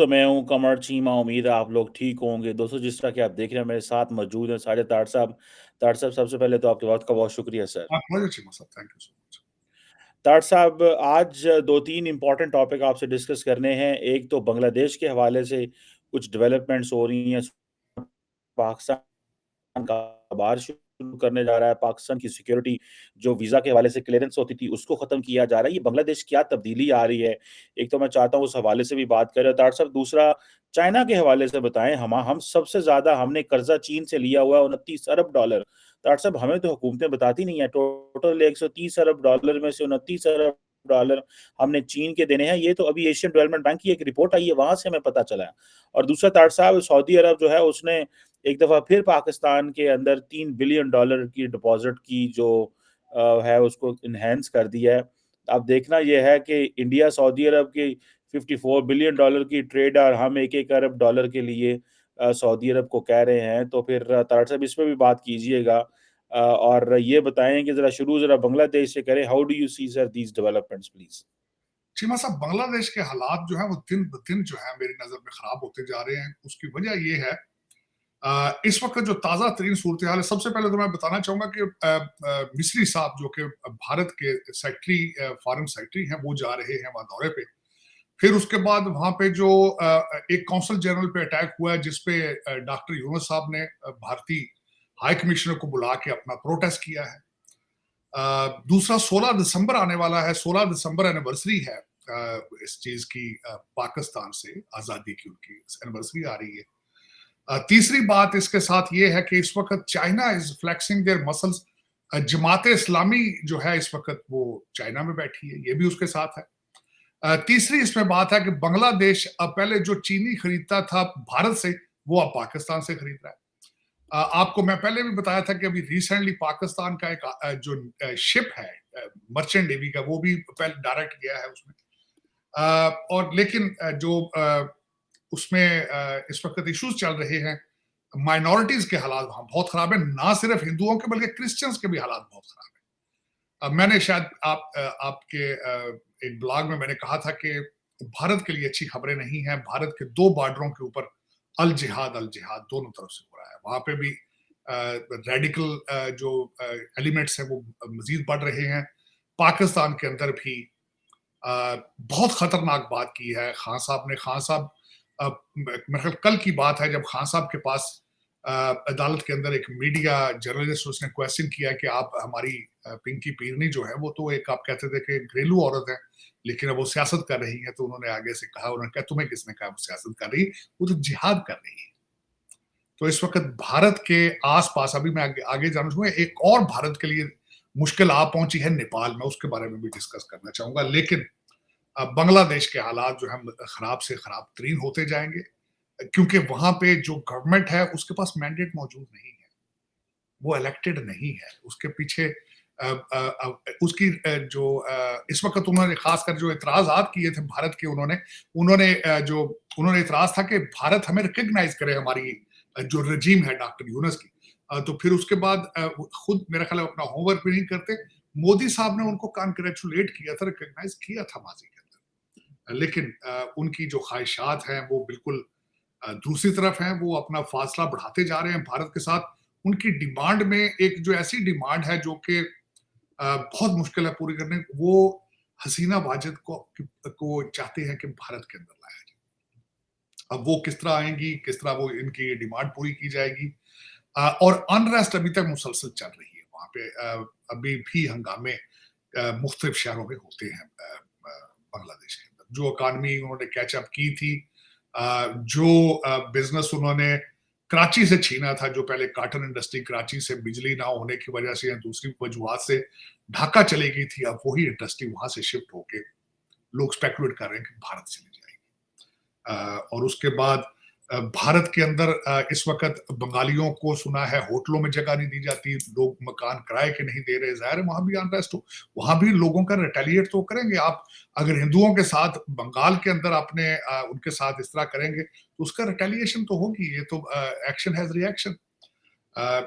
दोस्तों, मैं हूँ कमर चीमा। उम्मीद है आप लोग ठीक होंगे। दोस्तों, जिस तरह कि आप देख रहे हैं मेरे साथ मौजूद हैं सारे तार साहब। तार साहब, सबसे पहले तो आपके वक़्त का बहुत शुक्रिया सर। प्लेज़र चीमा साहब, थैंक यू सो मच। तार साहब, आज 2-3 इम्पोर्टेंट टॉपिक आपसे डिस्कस करने हैं। एक तो बांग्लादेश के हवाले से कुछ डेवलपमेंट्स हो रही हैं। पाकिस्तान का बाहर शुरू करने जा रहा है। पाकिस्तान की सिक्योरिटी जो वीज़ा के हवाले से क्लीयरेंस होती थी, उसको ख़त्म किया जा रहा है। ये बांग्लादेश क्या तब्दीली आ रही है? एक तो मैं चाहता हूँ उस हवाले से भी बात करें। तार साहब, दूसरा चाइना के हवाले से बताएँ। हम सबसे ज़्यादा हमने कर्ज़ा चीन से लिया हुआ है $29 अरब। तार साहब, हमें तो हुकूमतें बताती नहीं है। टोटल $130 अरब में से $29 अरब हमने चीन के देने हैं। ये तो अभी एशियन डेवलपमेंट बैंक की एक रिपोर्ट आई है, वहाँ से हमें पता चला है। और दूसरा तार साहब, सऊदी अरब जो है उसने एक दफ़ा फिर पाकिस्तान के अंदर $3 बिलियन की डिपॉज़िट की जो है उसको एनहांस कर दिया है। अब देखना ये है कि इंडिया सऊदी अरब की $54 बिलियन की ट्रेड और हम $1-1 अरब के लिए सऊदी अरब को कह रहे हैं। तो फिर तारड़ साहब, इस पे भी बात कीजिएगा। और ये बताएँ कि ज़रा बांग्लादेश से करें। How do you see sir these developments please? Cheema साहब, बांग्लादेश के हालात जो हैं वो दिन-ब-दिन जो है मेरी नज़र में खराब होते जा रहे हैं। उसकी वजह ये है इस वक़्त जो ताज़ा तरीन सूरत-ए-हाल है, सबसे पहले तो मैं बताना चाहूँगा कि मिस्री साहब जो कि भारत के सेक्रेटरी फॉरेन सेक्रेटरी हैं, वो जा रहे हैं वहाँ दौरे पे। फिर उसके बाद वहाँ पे जो एक कौंसल जनरल पे अटैक हुआ है, जिस पे डॉक्टर यूनुस साहब ने भारतीय हाई कमिश्नर को बुला के अपना प्रोटेस्ट किया है। दूसरा 16 दिसंबर आने वाला है। 16 दिसंबर एनिवर्सरी है इस चीज की, पाकिस्तान से आजादी की उनकी एनिवर्सरी आ रही है। तीसरी बात इसके साथ ये है कि इस वक्त China is flexing their muscles. Jamaat Islami जो है इस वक्त वो चाइना में बैठी है, ये भी उसके साथ है। तीसरी इसमें बात है कि बांग्लादेश अब पहले जो चीनी खरीदता था भारत से, वो अब पाकिस्तान से खरीद रहा है। आपको मैं पहले भी बताया था कि अभी रिसेंटली पाकिस्तान का एक जो शिप है मर्चेंट नेवी का, वो भी पहले डायरेक्ट गया है उसमें। और लेकिन जो उसमें इस वक्त इश्यूज चल रहे हैं, माइनॉरिटीज के हालात वहां बहुत खराब है। ना सिर्फ हिंदुओं के बल्कि क्रिश्चियंस के भी हालात बहुत खराब है। मैंने शायद आपके एक ब्लॉग में मैंने कहा था कि भारत के लिए अच्छी खबरें नहीं है। भारत के 2 बॉर्डरों के ऊपर अल जिहाद दोनों तरफ से हो रहा है। वहां पे भी रेडिकल जो एलिमेंट्स हैं वो मजीद बढ़ रहे हैं। पाकिस्तान के अंदर भी बहुत खतरनाक बात की है खान साहब ने। खान साहब, मेरे ख्याल कल की बात है, जब खान साहब के पास अदालत के अंदर एक मीडिया जर्नलिस्ट उसने क्वेश्चन किया कि आप हमारी पिंकी पीरनी जो है, वो तो एक आप कहते थे कि घरेलू औरत है, लेकिन अब वो सियासत कर रही है। तो उन्होंने आगे से कहा, उन्होंने कहा तुम्हें किसने कहा वो सियासत कर रही, वो तो जिहाद कर रही है। तो इस वक्त भारत के आसपास, अभी मैं आगे जाना चाहूंगा, एक और भारत के लिए मुश्किल आ पहुंची है नेपाल में, उसके बारे में भी डिस्कस करना चाहूंगा। लेकिन बांग्लादेश के हालात जो है खराब से खराब तरीन होते जाएंगे, क्योंकि वहां पे जो गवर्नमेंट है उसके पास मैंडेट मौजूद नहीं है, वो इलेक्टेड नहीं है। उसके पीछे उसकी जो इस वक्त उन्होंने खासकर जो इतराजात किए थे भारत के, उन्होंने इतराज था कि भारत हमें रिकग्नाइज करे, हमारी जो रजीम है डॉक्टर यूनुस की। तो फिर उसके बाद खुद मेरा ख्याल अपना होमवर्क भी नहीं करते। मोदी साहब ने उनको कॉन्ग्रेचुलेट किया था, रिकग्नाइज किया था माजी के अंदर, लेकिन उनकी जो ख्वाहिशात हैं वो बिल्कुल दूसरी तरफ हैं। वो अपना फासला बढ़ाते जा रहे हैं भारत के साथ। उनकी डिमांड में एक जो ऐसी डिमांड है जो कि बहुत मुश्किल है पूरी करने, वो हसीना वाजिद को चाहते हैं कि भारत के अंदर लाया जाए। अब वो किस तरह आएंगी, किस तरह वो इनकी डिमांड पूरी की जाएगी। और अनरेस्ट अभी तक मुसलसल चल रही है वहां पे। अभी भी हंगामे मुख्तलिफ शहरों में होते हैं बांग्लादेश के अंदर। जो इकानमी उन्होंने कैचअप की थी, जो बिजनेस उन्होंने कराची से छीना था, जो पहले कॉटन इंडस्ट्री कराची से बिजली ना होने की वजह से या दूसरी वजूहत से ढाका चली गई थी, अब वही इंडस्ट्री वहां से शिफ्ट होके लोग स्पेकुलेट कर रहे हैं कि भारत चली जाएगी। और उसके बाद भारत के अंदर इस वक्त बंगालियों को सुना है होटलों में जगह नहीं दी जाती, लोग मकान किराए के नहीं दे रहे। जाहिर है वहां भी अनरेस्ट हो, वहां भी लोगों का रिटेलिएट तो करेंगे। आप अगर हिंदुओं के साथ बंगाल के अंदर आपने उनके साथ इस तरह करेंगे तो उसका रिटेलिएशन तो होगी। ये तो एक्शन हैज रिएक्शन।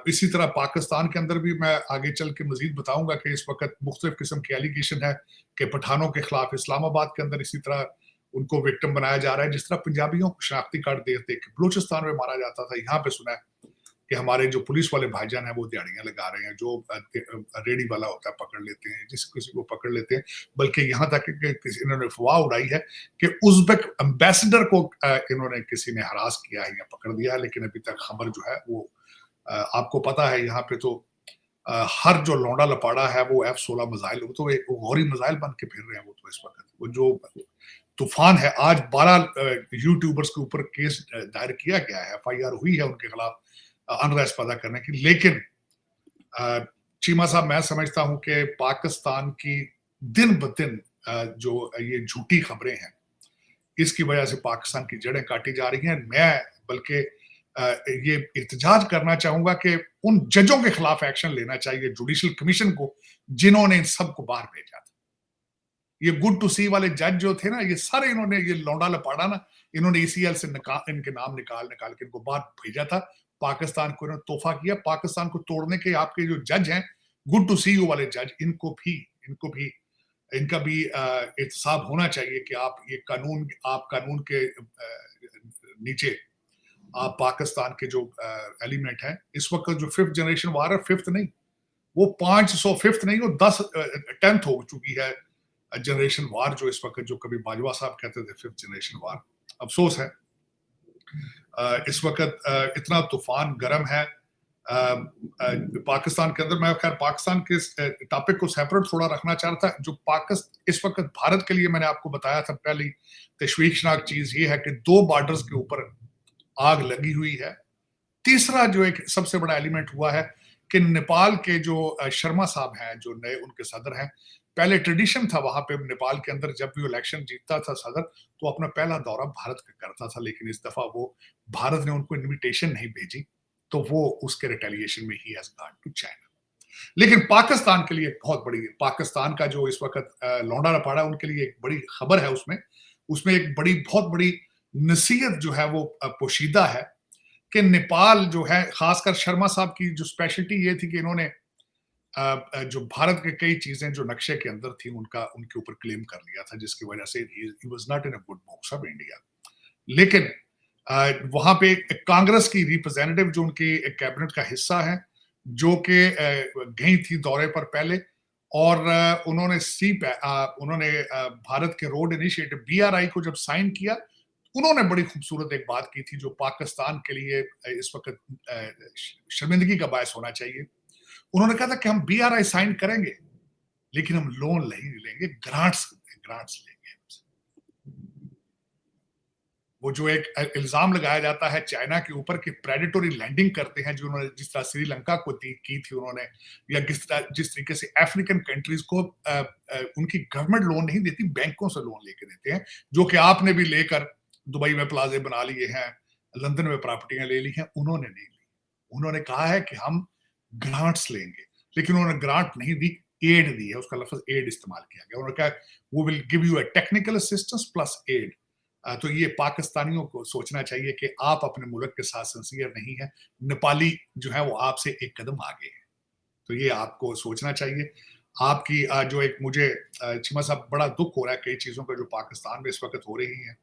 इसी तरह पाकिस्तान के अंदर भी मैं आगे चल के मजीद बताऊंगा कि इस वक्त मुख्तलिफ किस्म के एलिगेशन है कि पठानों के खिलाफ इस्लामाबाद के अंदर इसी तरह उनको विक्टिम बनाया जा रहा है। जिस तरह पंजाबियों को शनाख्ती कार्ड दे के बलूचिस्तान में मारा जाता था, यहाँ पे सुना है कि हमारे जो पुलिस वाले भाईजान हैं वो दिहाड़ियां लगा रहे हैं, जो रेडी वाला होता है पकड़ लेते हैं, जिस किसी को पकड़ लेते हैं। बल्कि यहाँ तक कि इन्होंने अफवाह उड़ाई है कि उज़्बेक एम्बेसडर को इन्होंने किसी ने हरास किया है या पकड़ दिया है, लेकिन अभी तक खबर जो है वो आपको पता है यहाँ पे तो हर जो लौंडा लपाड़ा है वो F-16 मिसाइल, वो तो एक गौरी मिसाइल बन के फिर रहे हैं। वो तो इस वक्त वो जो तूफान है, आज 12 यूट्यूबर्स के ऊपर केस दायर किया गया है, FIR हुई है उनके खिलाफ अनरेस्ट पैदा करने की। लेकिन चीमा साहब, मैं समझता हूं कि पाकिस्तान की दिन ब दिन जो ये झूठी खबरें हैं, इसकी वजह से पाकिस्तान की जड़ें काटी जा रही हैं। मैं बल्कि ये एहतजाज करना चाहूंगा कि उन जजों के खिलाफ एक्शन लेना चाहिए, जुडिशल कमीशन को, जिन्होंने इन सबको बाहर भेजा था। ये गुड टू सी वाले जज जो थे ना, ये सारे इन्होंने ये लौंडा लपाड़ा ना, इन्होंने ECL से इनके नाम निकाल के इनको बाहर भेजा था। पाकिस्तान को इन्होंने तोहफा किया। पाकिस्तान को तोड़ने के आपके जो जज हैं, गुड टू सी यू वाले जज, इनको भी इनका भी एहतसाब होना चाहिए कि आप कानून के नीचे आप पाकिस्तान के जो एलिमेंट है, इस वक्त जो 5th जनरेशन वार है, 5th नहीं, वो 500 5th नहीं, वो 10th हो चुकी है जनरेशन वार, जो इस वक्त, जो कभी बाजवा साहब कहते थे 5th जनरेशन वार। अफसोस है इस वक्त इतना तूफान गर्म है पाकिस्तान के अंदर। मैं खैर पाकिस्तान के टॉपिक को सेपरेट थोड़ा रखना चाह रहा था। जो पाकिस्तान इस वक्त भारत के लिए, मैंने आपको बताया था, पहली तशवीशनाक चीज ये है कि 2 बॉर्डर्स के ऊपर आग लगी हुई है। तीसरा जो एक सबसे बड़ा एलिमेंट हुआ है कि नेपाल के जो शर्मा साहब हैं, जो नए उनके सदर हैं, पहले ट्रेडिशन था वहां पे नेपाल के अंदर, जब भी इलेक्शन जीतता था सदर, तो अपना पहला दौरा भारत का करता था। लेकिन इस दफा वो भारत ने उनको इनविटेशन नहीं भेजी, तो वो उसके रिटेलिएशन में ही हैज गॉन टू चाइना। लेकिन पाकिस्तान के लिए बहुत बड़ी, पाकिस्तान का जो इस वक्त लौंडा लपाड़ा, उनके लिए एक बड़ी खबर है। उसमें एक बहुत बड़ी नसीहत जो है वो पोशीदा है कि नेपाल जो है, खासकर शर्मा साहब की जो स्पेशलिटी ये थी कि इन्होंने जो भारत के कई चीजें जो नक्शे के अंदर थी उनके ऊपर क्लेम कर लिया था, जिसकी वजह से he was not in a good books of India. लेकिन वहां पे कांग्रेस की रिप्रेजेंटेटिव जो उनकी कैबिनेट का हिस्सा है, जो कि गई थी दौरे पर पहले, और उन्होंने भारत के रोड इनिशिएटिव BRI को जब साइन किया, उन्होंने बड़ी खूबसूरत एक बात की थी जो पाकिस्तान के लिए इस वक्त शर्मिंदगी का बायस होना चाहिए। उन्होंने कहा था कि हम BRI साइन करेंगे, लेकिन हम लोन नहीं लेंगे, ग्रांट्स लेंगे। वो जो एक इल्जाम लगाया जाता है चाइना के ऊपर कि प्रेडेटरी लैंडिंग करते हैं, जो उन्होंने जिस तरह श्रीलंका को की थी उन्होंने, या जिस तरीके से अफ्रीकन कंट्रीज को उनकी गवर्नमेंट लोन नहीं देती, बैंकों से लोन लेके देते हैं, जो कि आपने भी लेकर दुबई में प्लाजे बना लिए हैं, लंदन में प्रॉपर्टियां ले ली हैं। उन्होंने नहीं ली। उन्होंने कहा है कि हम ग्रांट्स लेंगे, लेकिन उन्होंने ग्रांट नहीं दी, एड दी है। उसका लफ्ज एड इस्तेमाल किया गया। उन्होंने कहा वो will give you a technical assistance plus aid. तो ये पाकिस्तानियों को सोचना चाहिए कि आप अपने मुल्क के साथ सिंसियर नहीं है। नेपाली जो है वो आपसे एक कदम आगे है, तो ये आपको सोचना चाहिए। आपकी जो एक मुझे चीमा साहब बड़ा दुख हो रहा है कई चीजों का जो पाकिस्तान में इस वक्त हो रही हैं,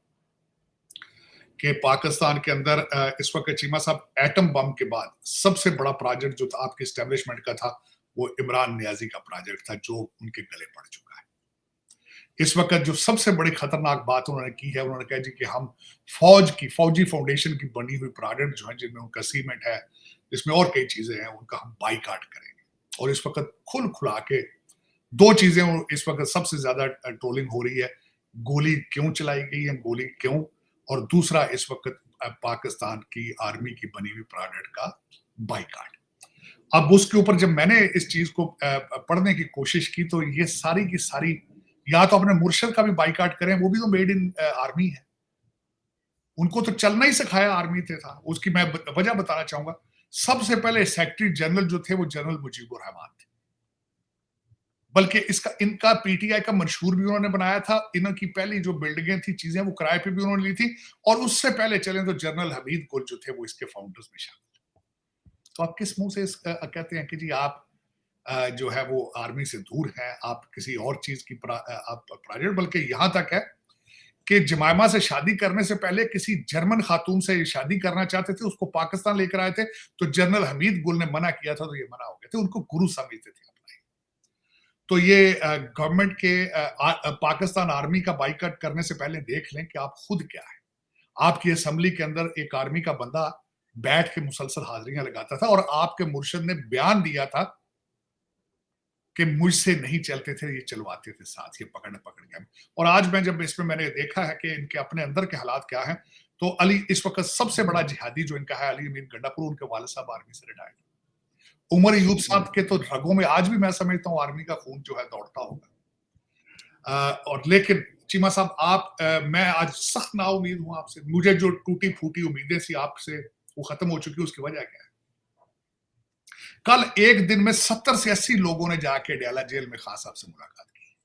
कि पाकिस्तान के अंदर इस वक्त चीमा साहब एटम बम के बाद सबसे बड़ा प्रोजेक्ट जो था आपके एस्टेब्लिशमेंट का था, वो इमरान नियाजी का प्रोजेक्ट था, जो उनके गले पड़ चुका है। इस वक्त जो सबसे बड़ी खतरनाक बात उन्होंने की है, उन्होंने कहा जी कि हम फौजी फाउंडेशन की बनी हुई प्रोडक्ट जो है, जिनमें उनका सीमेंट है, जिसमें और कई चीजें हैं, उनका हम बाइकाट करेंगे। और इस वक्त खुला के 2 चीजें इस वक्त सबसे ज्यादा ट्रोलिंग हो रही है, गोली क्यों चलाई गई है, गोली क्यों, और दूसरा इस वक्त पाकिस्तान की आर्मी की बनी हुई प्रोडक्ट का बाइकाट। अब उसके ऊपर जब मैंने इस चीज को पढ़ने की कोशिश की, तो ये सारी की सारी, या तो अपने मुर्शद का भी बाइकाट करें, वो भी तो मेड इन आर्मी है, उनको तो चलना ही सिखाया आर्मी थे था। उसकी मैं वजह बताना चाहूंगा। सबसे पहले सेक्रेटरी जनरल जो थे वो जनरल मुजीबुर रहमान थे, बल्कि इनका PTI का मंशूर भी उन्होंने बनाया था। इनकी पहली जो बिल्डिंगें थी, चीजें, वो किराए पे भी उन्होंने ली थी। और उससे पहले चले तो जनरल हमीद गुल जो थे वो इसके फाउंडर्स में शामिल थे। तो आप किस मुंह से कहते हैं कि जी आप जो है वो आर्मी से दूर है, आप किसी और चीज की आप प्रोजेक्ट, बल्कि यहां तक है कि जमाइमा से शादी करने से पहले किसी जर्मन खातून से शादी करना चाहते थे, उसको पाकिस्तान लेकर आए थे, तो जनरल हमीद गुल ने मना किया था, तो ये मना हो गए थे, उनको गुरु समझते थे अपना। तो ये गवर्नमेंट के पाकिस्तान आर्मी का बाइकआउट करने से पहले देख लें कि आप खुद क्या है। आपकी असेंबली के अंदर एक आर्मी का बंदा बैठ के मुसलसल हाजिरियां लगाता था, और आपके मुर्शिद ने बयान दिया था कि मुझसे नहीं चलते थे, ये चलवाते थे साथ, ये पकड़ पकड़ के। और आज मैं जब इसमें मैंने देखा है कि इनके अपने अंदर के हालात क्या हैं, तो अली इस वक्त सबसे बड़ा जिहादी जो इनका है, अली अमीन गंडापुर, उनके वालिद साहब आर्मी से रिटायर्ड। उमर यूब साहब के तो रगों में आज भी मैं समझता हूँ आर्मी का खून जो है दौड़ता होगा। और लेकिन चीमा साहब, आप मैं आज सख्त नाउम्मीद हूं आपसे। मुझे जो टूटी फूटी उम्मीदें थी आपसे, वो खत्म हो चुकी है। उसकी वजह क्या है? कल एक दिन में 70 से 80 लोगों ने जाके डयाला जेल में खान साहब से मुलाकात की।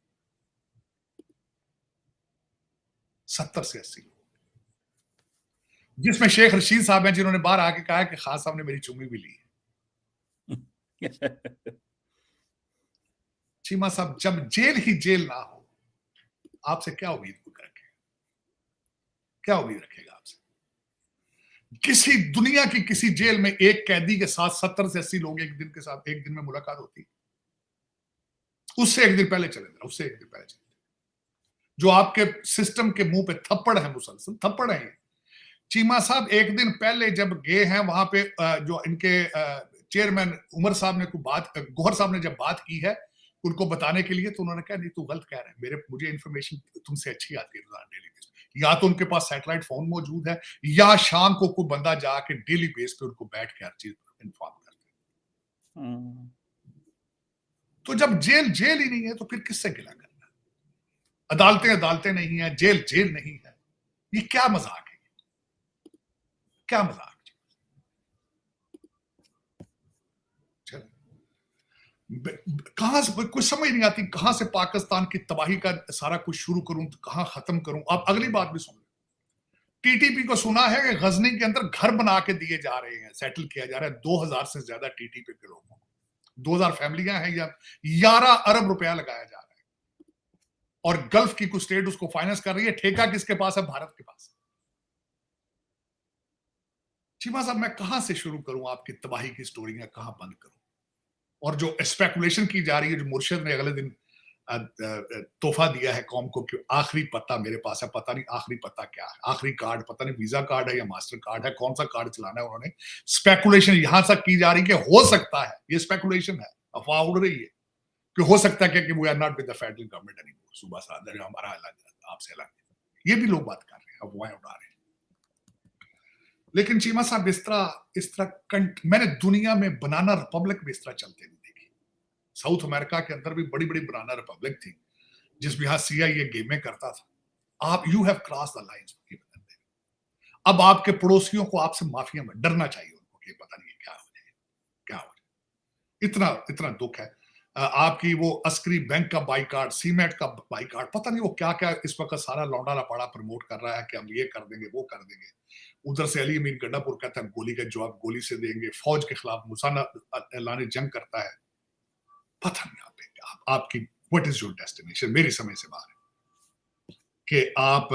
70 से 80 लोग, जिसमें शेख रशीद साहब हैं, जिन्होंने बाहर आके कहा है कि खान साहब ने मेरी चुम्मी भी ली है। चीमा साहब, जब जेल ही जेल ना हो, आपसे क्या उम्मीद रखेगा? क्या उम्मीद रखेगा आपसे? किसी दुनिया की किसी जेल में एक कैदी के साथ 70 से 80 लोग एक दिन के साथ एक दिन में मुलाकात होती है? उससे एक दिन पहले चले थे, उससे एक दिन पहले चले थे। जो आपके सिस्टम के मुंह पे थप्पड़ है, मुसलसल थप्पड़ है। चीमा साहब एक दिन पहले जब गए हैं वहां पे, जो इनके चेयरमैन उमर साहब ने गौहर साहब ने जब बात की है उनको बताने के लिए, तो उन्होंने कहा नहीं, तू गलत कह रहे हैं, मुझे इंफॉर्मेशन तुमसे अच्छी आती है डेली बेस। या तो उनके पास सैटेलाइट फोन मौजूद है, या शाम को कोई बंदा जाके डेली बेस पे उनको बैठ के हर चीज इन्फॉर्म करते हैं। तो जब जेल जेल ही नहीं है, तो फिर किससे गिला करना? अदालतें अदालतें नहीं है, जेल जेल नहीं है, ये क्या मजाक है? क्या मजाक? कहां से कुछ समझ नहीं आती, कहां से पाकिस्तान की तबाही का सारा कुछ शुरू करूं तो कहां खत्म करूं। अब अगली बात भी सुन, टीटीपी को सुना है कि गजनी के अंदर घर बना के दिए जा रहे हैं, सेटल किया जा रहा है 2000 से ज्यादा टीटीपी के लोगों को। 2000 फैमिलियां हैं, या 11 अरब रुपया लगाया जा रहा है, और गल्फ की कुछ स्टेट उसको फाइनेंस कर रही है। ठेका किसके पास है? भारत के पास। चीमा साहब, मैं कहां से शुरू करूं आपकी तबाही की स्टोरियां, कहां बंद करूं? और जो स्पेकुलेशन की जा रही है, जो मुर्शिद ने अगले दिन तोहफा दिया है कौम को कि आखिरी पता मेरे पास है, पता नहीं आखिरी पता क्या है, आखिरी कार्ड पता नहीं वीजा कार्ड है या मास्टर कार्ड है, कौन सा कार्ड चलाना है उन्होंने। स्पेकुलेशन यहां तक की जा रही है कि हो सकता है, ये स्पेकुलेशन है, अफवाह उड़ रही है कि हो सकता है कि we are not with the federal government anymore, सूबा सादर हमारा अलग, आपसे अलग। ये भी लोग बात कर रहे हैं, अफवाहें उड़ा रहे हैं। लेकिन चीमा साहब, इस तरह मैंने दुनिया में बनाना रिपब्लिक भी इस तरह चलते नहीं देखी। साउथ अमेरिका के अंदर भी बड़ी बड़ी बनाना रिपब्लिक थी, जिसमें यहाँ CIA गेमें करता था। आप you have cross the lines. अब आपके पड़ोसियों को आपसे माफिया में डरना चाहिए उनको कि पता नहीं क्या हो जाए, क्या हो जाए। इतना इतना दुख है। आपकी वो अस्करी बैंक का बाइकाट, सीमेंट का बाइकाट, पता नहीं वो क्या क्या इस वक्त सारा लौंडा लपाड़ा प्रमोट कर रहा है कि हम ये कर देंगे, वो कर देंगे। उधर से अली अमीन गंडापुर कहता है गोली का जवाब गोली से देंगे, फौज के खिलाफ मुसाना ऐलान जंग करता है। पता नहीं आपकी व्हाट इज योर डेस्टिनेशन, मेरी समझ से बाहर है कि आप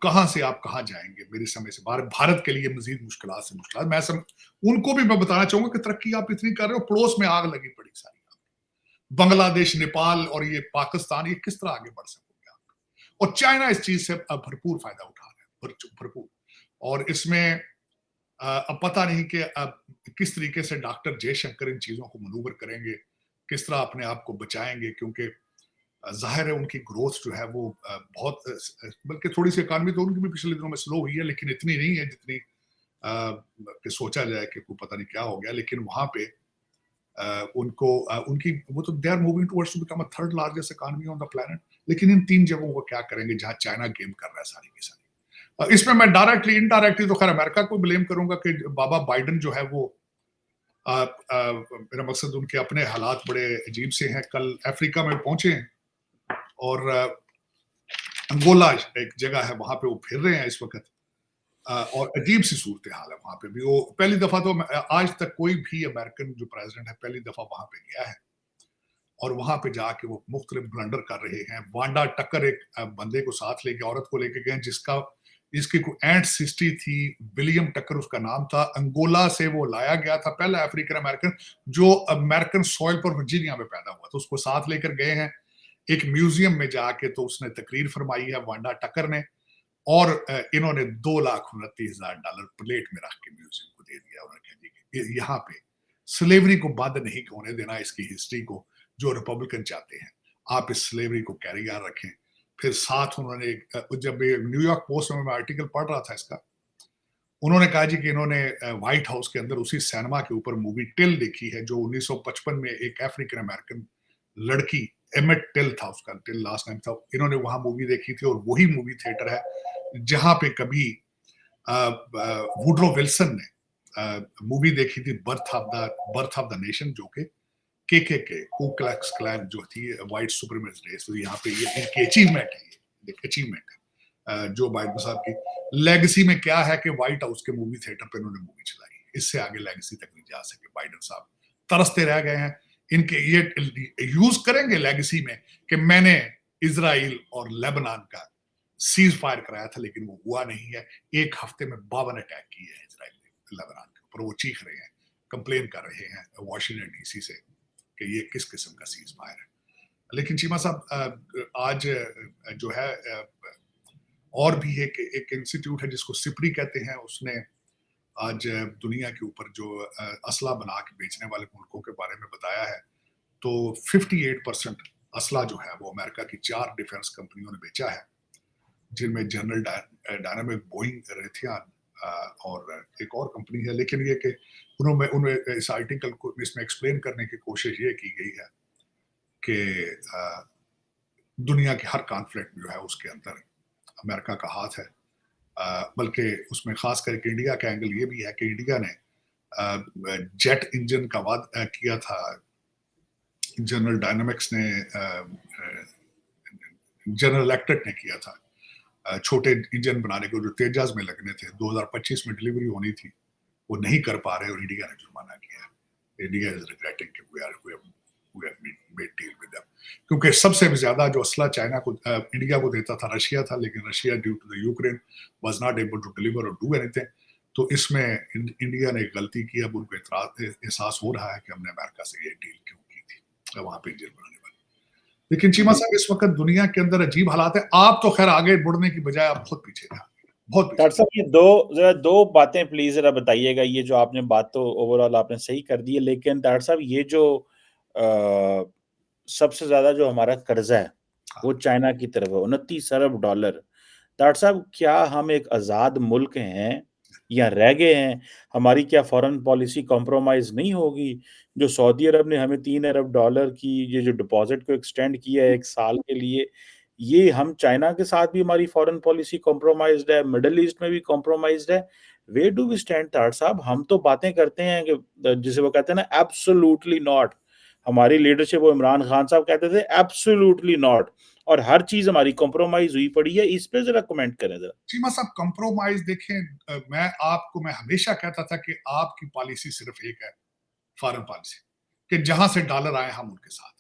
कहां से आप कहां जाएंगे, मेरी समझ से बाहर। भारत के लिए मजीद मुश्किल से मुश्किल, उनको भी मैं बताना चाहूंगा कि तरक्की आप इतनी कर रहे हो, पड़ोस में आग लगी पड़ी सारी। बांग्लादेश, नेपाल और ये पाकिस्तान, ये किस तरह आगे बढ़ सकोगे आप? और चाइना इस चीज से भरपूर फायदा उठा रहा है, भरपूर। और इसमें अब पता नहीं कि किस तरीके से डॉक्टर जयशंकर इन चीजों को मनूवर करेंगे, किस तरह अपने आप को बचाएंगे, क्योंकि जाहिर है उनकी ग्रोथ जो है वो बहुत, बल्कि थोड़ी सी इकानमी तो उनकी भी पिछले दिनों में स्लो हुई है, लेकिन इतनी नहीं है जितनी कि सोचा जाए कि कोई पता नहीं क्या हो गया। लेकिन वहां पे उनको उनकी वो तो they are moving towards to become a third largest economy on the planet. लेकिन इन 3 जगहों को क्या करेंगे जहां चाइना गेम कर रहा है सारी की सारी। इसमें मैं डायरेक्टली इनडायरेक्टली तो खैर अमेरिका को ब्लेम करूंगा कि बाबा बाइडेन जो है वो मेरा मकसद उनके अपने हालात बड़े अजीब से हैं। कल अफ्रीका में पहुंचे हैं और अंगोला एक जगह है, वहां पे वो फिर रहे हैं इस वक्त, और अजीब सी सूरत हाल है वहां पे भी। वो पहली दफा तो आज तक कोई भी अमेरिकन जो प्रेसिडेंट है पहली दफा वहां पे गया है, और वहां पे जाके वो मुख्तलिफ ब्लंडर कर रहे हैं। वांडा टक्कर एक बंदे को साथ लेके, औरत को लेके गए जिसकी कोई एंट सिस्टर थी, विलियम टक्कर उसका नाम था। अंगोला से वो लाया गया था, पहला अफ्रीकन अमेरिकन जो अमेरिकन सॉइल पर वर्जीनिया में पैदा हुआ, तो उसको साथ लेकर गए हैं। एक म्यूजियम में जाके तो उसने तकरीर फरमाई है वांडा टक्कर ने, और इन्होंने $2,29,000 प्लेट में रख के म्यूजियम को दे दिया। उन्होंने कहा जी यहाँ पे स्लेवरी को बंद नहीं होने देना, इसकी हिस्ट्री को जो रिपब्लिकन चाहते हैं, आप इस स्लेवरी को कैरी ऑन रखें। फिर साथ उन्होंने, जब न्यूयॉर्क पोस्ट में मैं आर्टिकल पढ़ रहा था इसका, उन्होंने कहा जी कि इन्होंने व्हाइट हाउस के अंदर उसी सिनेमा के ऊपर मूवी टिल देखी है, जो 1955 में एक अफ्रीकन अमेरिकन लड़की, एमेट टिल था उसका, टिल लास्ट नेम था, इन्होंने वहां मूवी देखी थी। और वही मूवी थिएटर है जहां पे कभी वुडरो विल्सन ने मूवी देखी थी, बर्थ ऑफ द नेशन, जो कि के कू क्लैक्स क्लैन जो थी, व्हाइट सुप्रीमेसिस्ट डे। तो यहाँ पे ये इनकी अचीवमेंट है, ये अचीवमेंट है जो बाइडेन साहब की। लेगेसी में क्या है कि व्हाइट हाउस के मूवी थिएटर पे उन्होंने मूवी चलाई, इससे आगे लेगेसी तक नहीं जा सके। बाइडेन साहब तरसते रह गए हैं। इनके ये यूज करेंगे लेगेसी में कि मैंने इजराइल और लेबनान का सीज फायर कराया था, लेकिन वो हुआ नहीं है। एक हफ्ते में 52 अटैक किए हैं इजराइल ने लेबनान के ऊपर। वो चीख रहे हैं, कंप्लेन कर रहे हैं वॉशिंगटन डीसी से कि ये किस किस्म का सीज फायर है। लेकिन चीमा साहब, आज जो है और भी एक इंस्टीट्यूट है जिसको सिपरी कहते हैं, उसने आज दुनिया के ऊपर जो असला बना के बेचने वाले मुल्कों के बारे में बताया है। तो 58% असला जो है वो अमेरिका की 4 डिफेंस कंपनियों ने बेचा है, जिनमें जनरल डायनामिक, बोइंग, रेथियन और एक और कंपनी है। लेकिन ये कि उन्होंने इस आर्टिकल को इसमें एक्सप्लेन करने की कोशिश ये की गई है कि दुनिया के हर कॉन्फ्लिक्ट जो है उसके अंदर अमेरिका का हाथ है। बल्कि उसमें खास करके इंडिया का एंगल ये भी है कि इंडिया ने जेट इंजन का वादा किया था, जनरल डायनामिक्स ने, जनरल इलेक्ट्रिक ने किया था, छोटे इंजन बनाने को जो तेजाज में लगने थे, 2025 में डिलीवरी होनी थी, वो नहीं कर पा रहे और इंडिया ने जुर्माना किया। इंडिया इज रिग्रेटिंग कि we have made deal with them, क्योंकि सबसे ज्यादा जो असला चाइना को, इंडिया को देता था रशिया था, लेकिन Russia due to the Ukraine was not able to deliver और डू एनीथिंग। तो इसमें इंडिया ने एक गलती की। अब उनको एहसास हो रहा है कि हमने अमेरिका से ये डील क्यों की थी, वहां पे इंजन बनाने वाली। लेकिन चीमा साहब, इस वक्त दुनिया के अंदर अजीब हालात है। आप तो खैर आगे बढ़ने की बजाय आप बहुत पीछे थे, बहुत डॉक्टर साहब ये दो बातें प्लीज जरा बताइएगा। ये जो आपने बात तो ओवरऑल आपने सही कर दी है, लेकिन डॉक्टर साहब ये जो सबसे ज्यादा जो हमारा कर्जा है वो चाइना की तरफ है, $29 अरब। डॉक्टर साहब क्या हम एक आजाद मुल्क हैं या रह गए हैं? हमारी क्या फॉरेन पॉलिसी कॉम्प्रोमाइज नहीं होगी? जो सऊदी अरब ने हमें $3 अरब की ये जो डिपॉजिट को एक्सटेंड किया है 1 साल के लिए, ये हम चाइना के साथ भी हमारी फॉरेन पॉलिसी कॉम्प्रोमाइज्ड है, मिडल ईस्ट में भी कॉम्प्रोमाइज्ड है। वे डू वी स्टैंड डॉक्टर साहब? हम तो बातें करते हैं कि जिसे वो कहते हैं ना एब्सोल्युटली नॉट। हमारी लीडरशिप वो इमरान खान साहब कहते थे एब्सोल्युटली नॉट, और हर चीज हमारी कॉम्प्रोमाइज हुई पड़ी है। इस पे जरा कमेंट करें जरा। चीमा साहब, कंप्रोमाइज देखें, मैं हमेशा कहता था कि आपकी पॉलिसी सिर्फ एक है, फॉरेन पॉलिसी, कि जहां से डॉलर आए हम उनके साथ,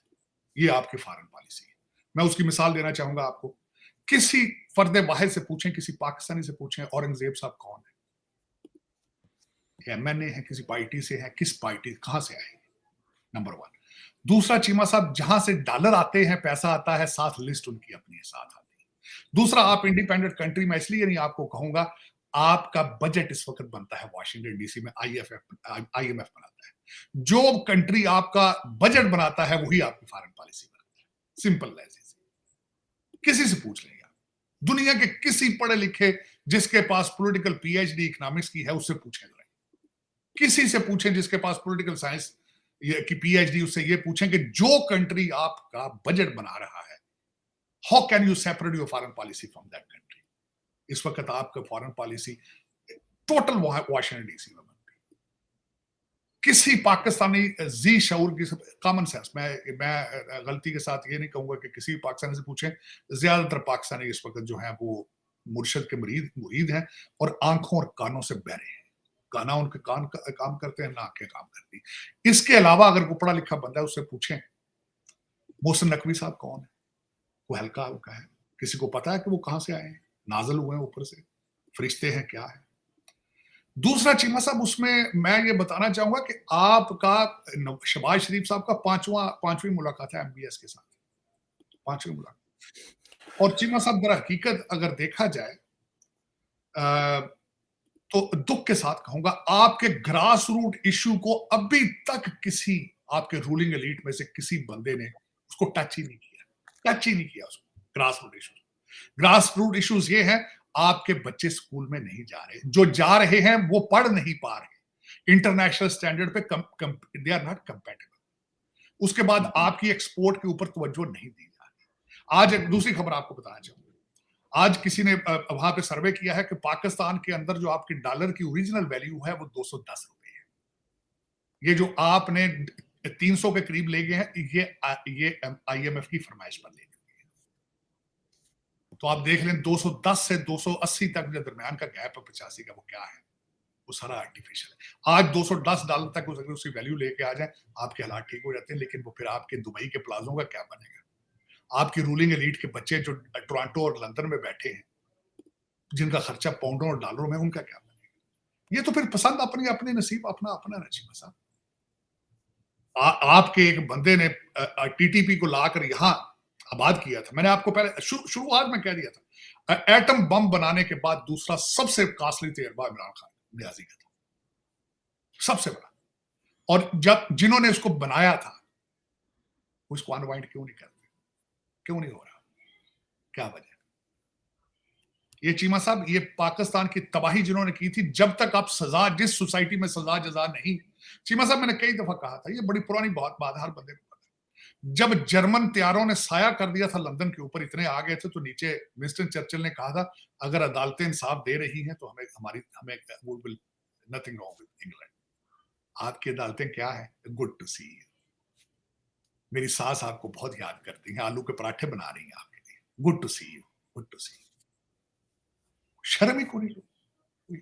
ये आपकी फॉरेन पॉलिसी है। मैं उसकी मिसाल देना चाहूंगा आपको। किसी फर्द वाहिद से पूछें, किसी पाकिस्तानी से पूछें, औरंगजेब साहब कौन है, एमएनए है, किसी पार्टी से है, किस पार्टी, कहां से आए, नंबर 1। दूसरा चीमा साहब, जहां से डॉलर आते हैं, पैसा आता है, साथ लिस्ट उनकी अपनी साथ आती है। दूसरा, आप इंडिपेंडेंट कंट्री में इसलिए नहीं आपको कहूंगा, आपका बजट इस वक्त बनता है वॉशिंगटन डीसी में, आईएमएफ बनाता है। जो कंट्री आपका बजट बनाता है वही आपकी फॉरेन पॉलिसी बनाती है। Simple as is. किसी से पूछ लेंगे आप, दुनिया के किसी पढ़े लिखे जिसके पास पॉलिटिकल पीएचडी इकोनॉमिक्स की है उससे पूछें, किसी से पूछें जिसके पास पॉलिटिकल साइंस की पीएचडी, उससे ये पूछें कि जो कंट्री आपका बजट बना रहा है, how can you separate your foreign policy from that country. इस वक्त आपका foreign policy total Washington DC में बनती है। किसी पाकिस्तानी जी शऊर की, कॉमन सेंस, मैं गलती के साथ ये नहीं कहूंगा कि किसी पाकिस्तानी से पूछें, ज्यादातर पाकिस्तानी इस वक्त जो है वो मुर्शद के मुरीद हैं और आंखों और कानों से बहरे हैं। गाना उनके कान काम करते हैं, ना आंखें काम करती। इसके अलावा अगर कोई पढ़ा लिखा बंदा है उससे पूछें मोहसिन नकवी साहब कौन है? वो हल्का हल्का है, किसी को पता है कि वो कहां से आए हैं? नाजल हुए हैं ऊपर से, फरिश्ते हैं, क्या है? दूसरा चीमा साहब, उसमें मैं ये बताना चाहूंगा कि आपका शहबाज शरीफ साहब का पांचवी मुलाकात है एमबीएस के साथ, पांचवी मुलाकात। और चीमा साहब, दर हकीकत अगर देखा जाए तो दुख के साथ कहूंगा, आपके ग्रास रूट इशू को अभी तक किसी आपके रूलिंग एलीट में से किसी बंदे ने उसको टच ही नहीं किया, टच ही नहीं किया उसको। ग्रास रूट इश्यूज ये है, आपके बच्चे स्कूल में नहीं जा रहे, जो जा रहे हैं वो पढ़ नहीं पा रहे, इंटरनेशनल स्टैंडर्ड पे दे आर नॉट कंपेटेबल। उसके बाद आपकी एक्सपोर्ट के ऊपर तवज्जो नहीं दी जा रही। आज एक दूसरी खबर आपको बताना चाहूंगा, आज किसी ने वहां पे सर्वे किया है कि पाकिस्तान के अंदर जो आपके डॉलर की ओरिजिनल वैल्यू है वो 210 रुपए है। ये जो आपने 300 के करीब ले गए हैं, ये आईएमएफ की फरमाइश पर ले गए। तो आप देख लें 210 से 280 तक जो दरमियान का गैप है 85 का, वो क्या है? वो सारा आर्टिफिशियल है। आज $210 तक उसकी वैल्यू लेके आ जाए, आपके हालात ठीक हो जाते हैं, लेकिन वो फिर आपके दुबई के प्लाजों का क्या बनेगा? आपकी रूलिंग एलीट के बच्चे जो टोरंटो और लंदन में बैठे हैं, जिनका खर्चा पाउंडों और डॉलरों में, उनका क्या बनेगा? ये तो फिर पसंद अपनी अपनी नसीब, अपना अपना नसीब साहब। आपके एक बंदे ने टीटीपी को लाकर यहां आबाद किया था। मैंने आपको पहले शुरुआत में कह दिया था, एटम बम बनाने के बाद दूसरा सबसे कॉस्टली तजर्बा इमरान खान नियाजी का था, सबसे बड़ा। और जब जिन्होंने उसको बनाया था, उसको अनवाइंड क्यों नहीं करते? क्यों नहीं हो रहा? क्या वजह? ये चीमा साहब, ये पाकिस्तान की तबाही जिन्होंने की थी, जब तक आप सजा, जिस सोसाइटी में सजा जजा नहीं, चीमा साहब मैंने कई दफा कहा था, ये बड़ी पुरानी बात हर बंदे को पता है। जब जर्मन तैयारों ने साया कर दिया था लंदन के ऊपर, इतने आ गए थे, तो नीचे विंस्टन चर्चिल ने कहा था, अगर अदालतें इंसाफ दे रही हैं तो हमें नथिंग रॉन्ग विद इंग्लैंड। आपकी अदालतें क्या है? Good to see you. मेरी सास आपको बहुत याद करती हैं, आलू के पराठे बना रही हैं आपके लिए। Good to see you, good to see you. शर्म ही कोई नहीं।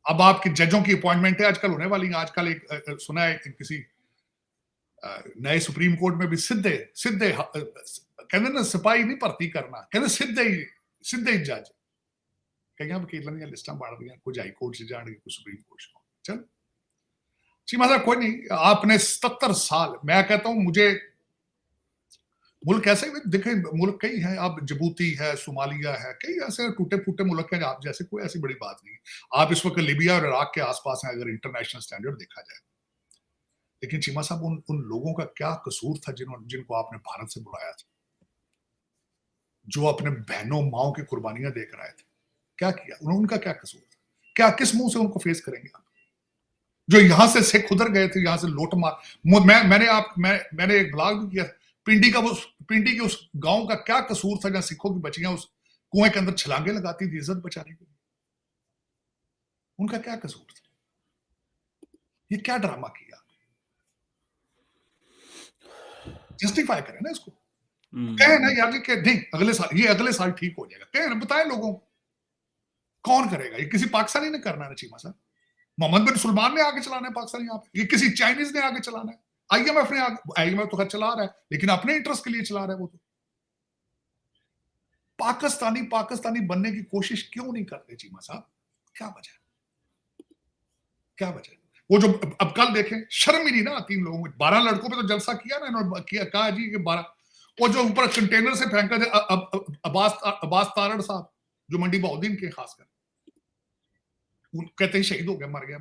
अब आपके जजों की अपॉइंटमेंट है आजकल होने वाली है। आजकल एक सुना है किसी नए सुप्रीम कोर्ट में भी सीधे सीधे कहते ना, सिपाही नहीं भर्ती करना, कहते सीधे ही जज। कहीं वकीलों की लिस्टा बढ़ रही, कुछ हाई कोर्ट से जाएंगे, कुछ सुप्रीम कोर्ट से। चल चीमा साहब, कोई नहीं, आपने 77 साल, मैं कहता हूं, मुझे मुल्क ऐसे दिखे, मुल्क कई हैं, अब जिबूती है, सोमालिया है, कई ऐसे टूटे फूटे मुल्क हैं आप जैसे, कोई ऐसी बड़ी बात नहीं। आप इस वक्त लीबिया और इराक के आसपास हैं अगर इंटरनेशनल स्टैंडर्ड देखा जाए। लेकिन चीमा साहब, उन लोगों का क्या कसूर था जिनको आपने भारत से बुलाया था, जो अपने बहनों माओ की कुर्बानियां देकर आए थे? क्या किया उनका? क्या कसूर था? क्या किस मुंह से उनको फेस करेंगे आप? जो यहां से सिख उधर गए थे, यहां से लूट मार। मैंने एक ब्लॉग भी किया, पिंडी के उस गांव का क्या कसूर था जहां सिखों की बच्चियां उस कुएं के अंदर छलांगे लगाती थी इज्जत बचाने के लिए? उनका क्या कसूर था? ये क्या ड्रामा किया? जस्टिफाई करें ना इसको, कहें ना यार कि नहीं अगले साल ठीक हो जाएगा, कहें ना, बताएं लोगों को। कौन करेगा? ये किसी पाकिस्तानी ने करना है चीमा साहब। मोहम्मद बिन सुलमान ने आगे चलाना है पाकिस्तान, यहाँ पे ये किसी चाइनीज ने आगे चलाना है? आईएमएफ तो खैर चला रहा है, लेकिन अपने इंटरेस्ट के लिए चला रहा है। वो तो पाकिस्तानी बनने की कोशिश क्यों नहीं करते चीमा साहब? क्या वजह? क्या वजह? वो जो अब कल देखें, शर्म ही नहीं ना आती इन लोगों को। 12 लड़कों पे तो जलसा किया ना इन्होंने, कहा जी कि 12, वो जो ऊपर कंटेनर से फेंका थे, अब्बास तारड़ साहब, जो मंडी बहुद्दीन के खासकर, कहते ही शहीद हो गया, मर गया।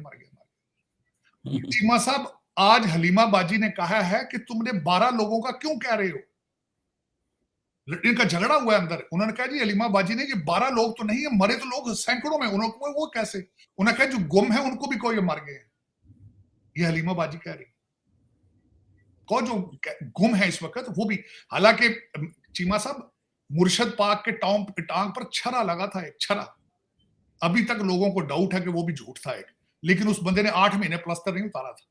चीमा साहब, आज हलीमा बाजी ने कहा है कि तुमने 12 लोगों का क्यों कह रहे हो? इनका झगड़ा हुआ है अंदर। उन्होंने कहा जी हलीमा बाजी ने, ये 12 लोग तो नहीं है, मरे तो लोग सैकड़ों में। उन्होंने वो कैसे? उन्होंने कहा जो गुम है उनको भी कोई मर गए। ये हलीमा बाजी कह रही, कौन जो गुम है इस वक्त वो भी। हालांकि चीमा साहब, मुर्शद पाक के टांग पर छरा लगा था, एक छरा। अभी तक लोगों को डाउट है कि वो भी झूठ था एक, लेकिन उस बंदे ने 8 महीने प्लास्टर नहीं उतारा था।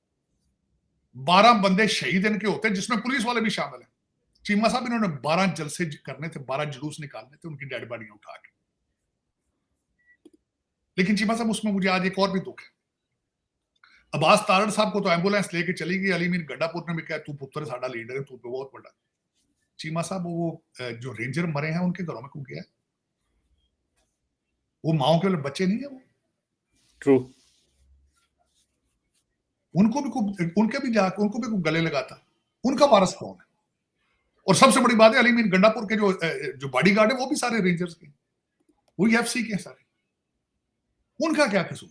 12 बंदे शहीद इनके होते, जिसमें पुलिस वाले भी शामिल हैं। चीमा साहब, इन्होंने 12 जलसे करने थे, 12 जुलूस निकालने थे, उनकी डेड बॉडियां उठा के। लेकिन चीमा साहब, उसमें मुझे आज एक और भी दुख है। अब्बास तारड़ साहब को तो एम्बुलेंस लेके चली गई, अली मीर गंडापुर ने भी कहा तू पुत्र साडा लीडर है, तू तो बहुत बड़ा। चीमा साहब वो जो रेंजर मरे हैं उनके घरों में क्यों गया? वो माओ के बच्चे नहीं है वो? ट्रू। उनको भी गले लगाता। उनका वारस कौन है? और सबसे बड़ी बात है अली मीर गंडापुर के जो बॉडीगार्ड है वो भी सारे रेंजर्स के, वो एफसी के सारे। उनका क्या कसूर?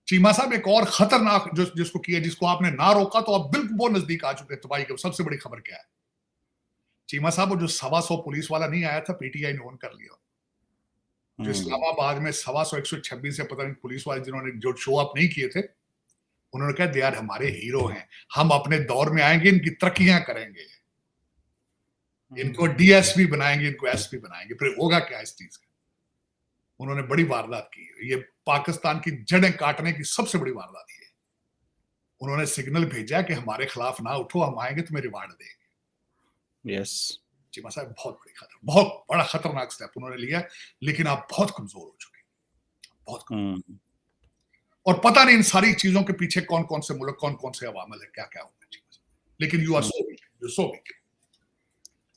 चीमा साहब एक और खतरनाक जिसको किया, जिसको आपने ना रोका तो आप बिल्कुल बहुत नजदीक आ चुके हैं तबाही के। सबसे बड़ी खबर क्या है? चीमा साहब वो जो 125 पुलिस वाला नहीं आया था, पीटीआई ने ऑन कर लिया। जो इस्लामाबाद में 125 126 से पता नहीं पुलिस वाले जिन्होंने जो शो अप नहीं किए थे, उन्होंने कहा यार हमारे हीरो हैं, हम अपने दौर में आएंगे, इनकी तरक्कियां करेंगे, इनको डीएसपी बनाएंगे, इनको एसपी बनाएंगे। फिर होगा क्या इस चीज का? उन्होंने बड़ी वारदात की। ये पाकिस्तान की जड़ें काटने की सबसे बड़ी वारदात है। उन्होंने सिग्नल भेजा कि हमारे खिलाफ ना उठो, हम आएंगे तुम्हें रिवार्ड देंगे। यस। चीमा साहब बहुत बड़ा खतरनाक स्टेप उन्होंने लिया, लेकिन आप बहुत कमजोर हो चुके हैं, बहुत कमजोर। और पता नहीं इन सारी चीजों के पीछे कौन कौन से मुल्क, कौन कौन से अवामल है, क्या क्या होता है। लेकिन you are so weak, you so weak.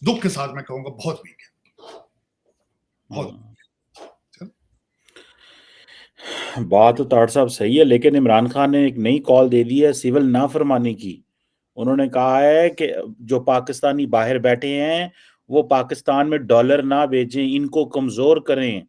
दुख के साथ मैं कहूंगा बहुत वीक है, बहुत। बात तो ताड़ साहब सही है, लेकिन इमरान खान ने एक नई कॉल दे दी है सिविल नाफरमानी की। उन्होंने कहा है कि जो पाकिस्तानी बाहर बैठे हैं वो पाकिस्तान में डॉलर ना भेजें, इनको कमजोर करें।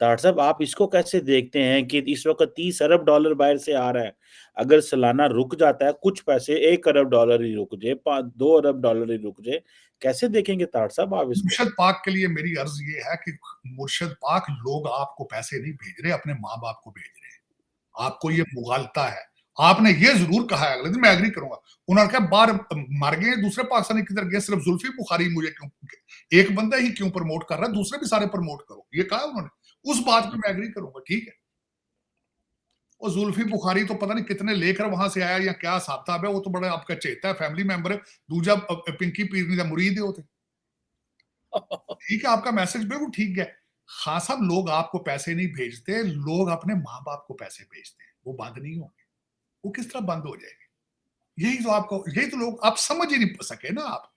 ताड़ साहब आप इसको कैसे देखते हैं कि इस वक्त 30 अरब डॉलर बाहर से आ रहा है, अगर सालाना रुक जाता है कुछ पैसे, 1 अरब डॉलर ही रुक जाए, 2 अरब डॉलर ही रुक जाए, कैसे देखेंगे ताड़ साहब आप इसको? मुर्शद पाक के लिए मेरी अर्ज ये है कि मुर्शद पाक, लोग आपको पैसे नहीं भेज रहे, अपने माँ बाप को भेज रहे हैं। आपको ये मुगालता है। आपने ये जरूर कहा है, अगले दिन मैं एग्री करूंगा, उन्होंने कहा बाहर मर गए दूसरे पाकिस्तानी किधर गए, सिर्फ जुल्फी बुखारी मुझे क्यों, एक बंदा ही क्यों प्रमोट कर रहा है, दूसरे भी सारे प्रमोट करो, ये कहा उन्होंने। उस बात पे मैं एग्री करूंगा, ठीक है। और जुल्फी बुखारी तो पता नहीं कितने लेकर वहां से आया या क्या हिसाब किताब है, वो तो बड़ा आपका चेता है, फैमिली मेंबर है। दूजा पिंकी पीरनी का मुरीद होते। ठीक है, आपका मैसेज बिल्कुल ठीक है। खान साहब, लोग आपको पैसे नहीं भेजते, लोग अपने माँ बाप को पैसे भेजते हैं। वो बंद नहीं होंगे। वो किस तरह बंद हो जाएंगे? यही तो लोग आप समझ ही नहीं सके ना। आप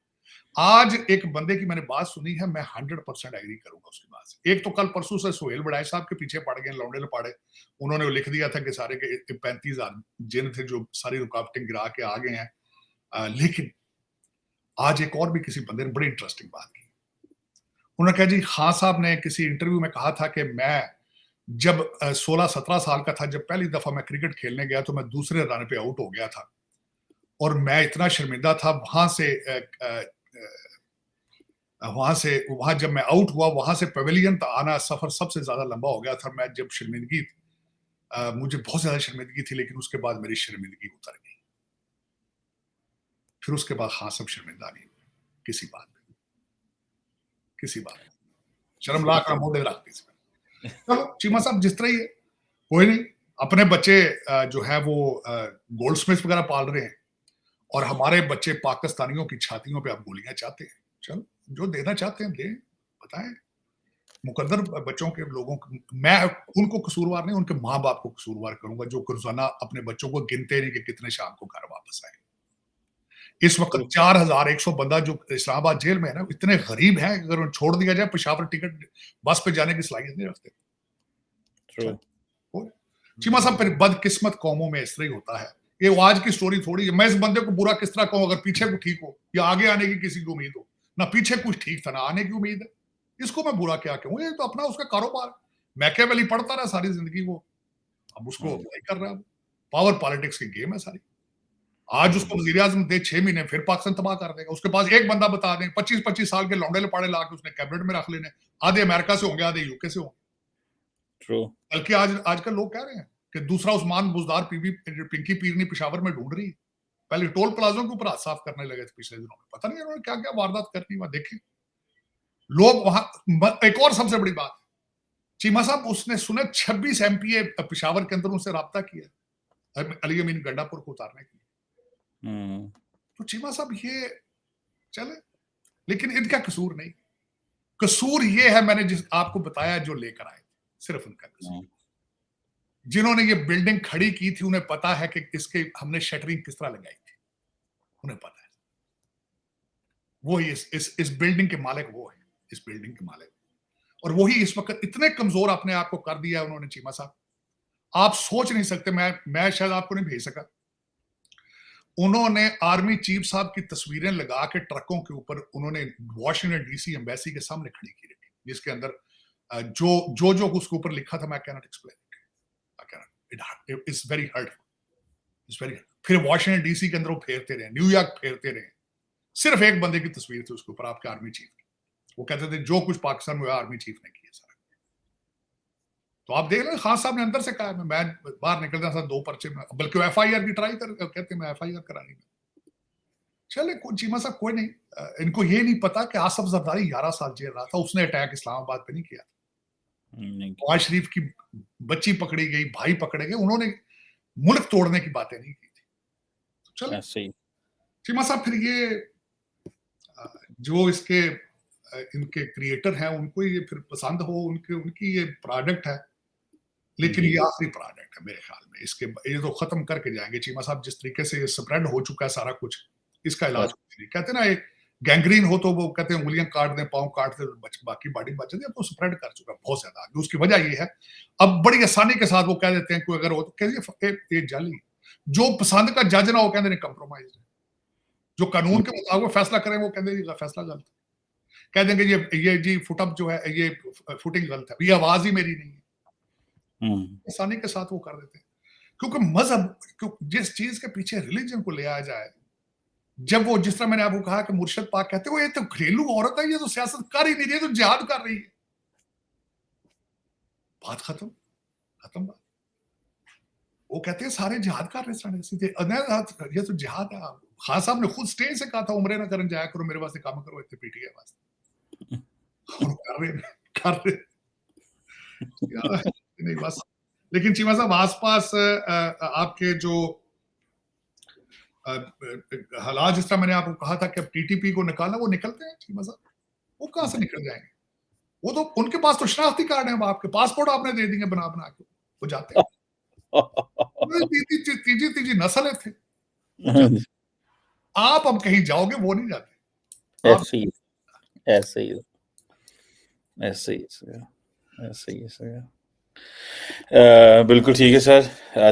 आज एक बंदे की मैंने बात सुनी है, मैं 100% एग्री करूंगा उसकी बात से। एक तो कल परसों से सोहेल बड़ाई साहब के पीछे पड़ गए, लौंडे लपाड़े। उन्होंने लिख दिया था कि सारे के 35,000 जिन थे जो सारी रुकावटें गिरा के आ गए हैं। लेकिन आज एक और भी किसी बंदे ने बड़ी इंटरेस्टिंग बात की। उन्होंने कहा जी, खान साहब ने किसी इंटरव्यू में कहा था कि मैं जब 16-17 साल का था, जब पहली दफा मैं क्रिकेट खेलने गया तो मैं दूसरे रन पे आउट हो गया था और मैं इतना शर्मिंदा था। वहां जब मैं आउट हुआ, वहां से पवेलियन तक आना सफर सबसे ज्यादा लंबा हो गया था। मैं जब शर्मिंदगी, मुझे बहुत ज्यादा शर्मिंदगी थी, लेकिन उसके बाद मेरी शर्मिंदगी उतर गई। फिर उसके बाद खान साहब शर्मिंदा नहीं हुए किसी बात पे, किसी बात पे। शर्म ला कर मोड़े रखती थी। चलो चीमा साहब जिस तरह ही है, कोई नहीं। अपने बच्चे जो है वो गोल्ड स्मिथ वगैरह पाल रहे हैं, और हमारे बच्चे पाकिस्तानियों की छातियों पे आप गोलियां चाहते हैं। चलो, जो देना चाहते हैं दें, बताएं। मुकद्दर बच्चों के लोगों को मैं उनको कसूरवार नहीं, उनके माँ बाप को कसूरवार करूंगा, जो रोजाना अपने बच्चों को गिनते नहीं कि कितने शाम को घर वापस आए। इस वक्त 4100 बंदा जो इस्लामाबाद जेल में है ना, इतने गरीब हैं, अगर उन्हें छोड़ दिया जाए, पेशावर टिकट बस पे जाने की सलाहियत नहीं रखते। चीमा साहब, फिर बदकिस्मत कौमों में इस तरह ही होता है। ये आज की स्टोरी थोड़ी है। मैं इस बंदे को बुरा किस तरह कहूं, अगर पीछे को ठीक हो या आगे आने की किसी की उम्मीद हो। ना पीछे कुछ ठीक था, ना आने की उम्मीद है। इसको मैं बुरा क्या कहूं? ये तो अपना उसका कारोबार। मैकियावेली पढ़ता रहा सारी जिंदगी वो, अब उसको अप्लाई कर रहा है। पावर पॉलिटिक्स की गेम है सारी। आज उसको वजीर आजम दे 6 महीने, फिर पाकिस्तान तबाह कर देगा। उसके पास एक बंदा बता दें, 25-25 साल के लौंडे लपाड़े ला के उसने कैबिनेट में रख लेने। आधे अमेरिका से होंगे, आधे यूके से होंगे। बल्कि आजकल लोग कह रहे हैं कि दूसरा उस्मान बुजदार पिंकी पीरनी पेशावर में ढूंढ रही है। पहले टोल प्लाजों के ऊपर हाथ साफ करने लगे थे पिछले दिनों में। पता नहीं उन्होंने क्या क्या वारदात करनी, वहां देखें लोग वहां। एक और सबसे बड़ी बात, चीमा साहब, उसने सुने 26 एमपीए पेशावर के अंदर उनसे राब्ता किया अली अमीन गंडापुर को उतारने के लिए। तो चीमा साहब ये चले, लेकिन इनका कसूर नहीं। कसूर ये है, मैंने जिस आपको बताया, जो लेकर आए, सिर्फ उनका कसूर। जिन्होंने ये बिल्डिंग खड़ी की थी उन्हें पता है कि इसके हमने शटरिंग किस तरह लगाई थी, उन्हें पता है। वो इस बिल्डिंग के मालिक वो है, इस बिल्डिंग के मालिक। और वही इस वक्त इतने कमजोर अपने आप को कर दिया उन्होंने चीमा साहब, आप सोच नहीं सकते। मैं शायद आपको नहीं भेज सका। उन्होंने आर्मी चीफ साहब की तस्वीरें लगा के ट्रकों के ऊपर उन्होंने वॉशिंगटन डीसी एम्बेसी के सामने खड़ी की रखी, जिसके अंदर जो उसके ऊपर लिखा था, मैं can not explain, it's very hurtful, it's very. फिर वॉशिंगटन डीसी के अंदर वो फेरते रहे, न्यूयॉर्क फेरते रहे, सिर्फ एक बंदे की तस्वीर थी उसके ऊपर, आपके आर्मी चीफ की। वो कहते थे जो कुछ पाकिस्तान में हुआ आर्मी चीफ ने किया सारा। तो आप देख लें, खान साहब ने अंदर से कहा मैं बाहर निकलता था 2 पर्चे में, बल्कि एफआईआर की ट्राई कर कहते मैं एफआईआर करानी है। चले चीमा साहब कोई नहीं, इनको ये नहीं पता कि आसफ जरदारी 11 साल जेल रहा था, उसने अटैक इस्लामाबाद पे नहीं किया। नवाज शरीफ की बच्ची पकड़ी गई, भाई पकड़े गए, उन्होंने मुल्क तोड़ने की बातें नहीं की थी। तो चलो चीमा साहब, फिर ये जो इसके इनके क्रिएटर हैं उनको ये फिर पसंद हो, उनकी ये प्रोडक्ट है, लेकिन ये आखिरी प्रोडक्ट है मेरे ख्याल में। इसके ये तो खत्म करके जाएंगे चीमा साहब, जिस तरीके से स्प्रेड हो चुका है सारा कुछ, इसका इलाज नहीं। कहते ना एक गैंग्रीन हो तो वो कहते हैं उंगलियां काट दें, पांव काट दें, बाकी बॉडी बच जाती है। तो स्प्रेड कर चुका है बहुत ज्यादा आगे। उसकी वजह ये है, अब बड़ी आसानी के साथ वो कह देते हैं कोई अगर हो तो कहिए ये जाली, जो पसंद का जज ना हो कहते हैं कंप्रोमाइज है, जो कानून के मुताबिक फैसला करें वो कहते हैं फैसला गलत है, कह देंगे ये जी फुटअप जो है ये फुटिंग गलत है, ये आवाज ही मेरी नहीं है। आसानी के साथ वो कर देते हैं, क्योंकि मजहब जिस चीज के पीछे रिलीजन को ले आया जाए, जब वो जिस तरह मैंने आपको कहा कि मुर्शद पाक कहते हो ये तो घरेलू औरत है, ये तो सियासत कर ही नहीं रही है, तो जिहाद कर रही है, बात खत्म बात। वो कहते हैं सारे जिहाद कर रहे हैं, ये तो जिहाद है। खान साहब ने खुद स्टेज से कहा था उम्रे ना करने जाया करो, मेरे वास्ते काम करो, इतने पीटीए वास्ते कर रहे नहीं बस। लेकिन चीमा साहब आसपास आपके जो हालात, जिस तरह मैंने आपको कहा था कि अब टीटीपी को निकालना, वो निकलते हैं चीमा साहब, वो कहां से निकल जाएंगे? वो तो उनके पास तो शनाख्ती कार्ड है, आपके पासपोर्ट आपने दे देंगे बना बना के, वो जाते हैं। तीजी नस्ल थे, आप अब कहीं जाओगे वो नहीं जाते। ऐसे ही बिल्कुल ठीक है sir,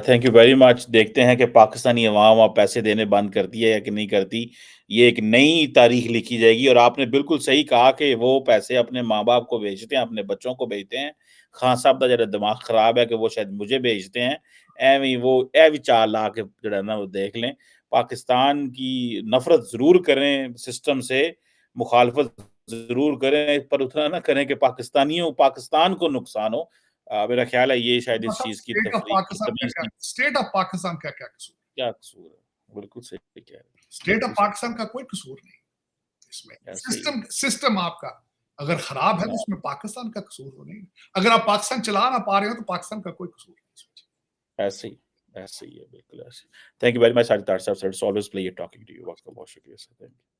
thank you very much. देखते हैं कि पाकिस्तानी अवाम अब पैसे देने बंद करती है या कि नहीं करती। ये एक नई तारीख लिखी जाएगी। और आपने बिल्कुल सही कहा कि वो पैसे अपने माँ बाप को भेजते हैं, अपने बच्चों को भेजते हैं। खान साहब का जरा दिमाग खराब है कि वो शायद मुझे भेजते हैं, एवं वो चाल ला के जरा ना वो देख लें। पाकिस्तान की नफरत जरूर करें सिस्टम से, मुखालफत जरूर करें, पर उतना ना करें कि पाकिस्तान को नुकसान हो। मेरा ख्याल है ये शायद इस चीज की तफरीक की तमीज स्टेट ऑफ पाकिस्तान का क्या कसूर है? बिल्कुल सही कह रहे हैं। स्टेट ऑफ पाकिस्तान का कोई कसूर नहीं इसमें। सिस्टम आपका अगर खराब है तो उसमें पाकिस्तान का कसूर हो नहीं। अगर आप पाकिस्तान चला ना पा रहे हो तो पाकिस्तान का कोई कसूर नहीं। ऐसे ही है, बिल्कुल ऐसे। Thank you very much Sajid Tar साहब, it's always pleasure talking to you. बहुत शुक्रिया सर, थैंक यू।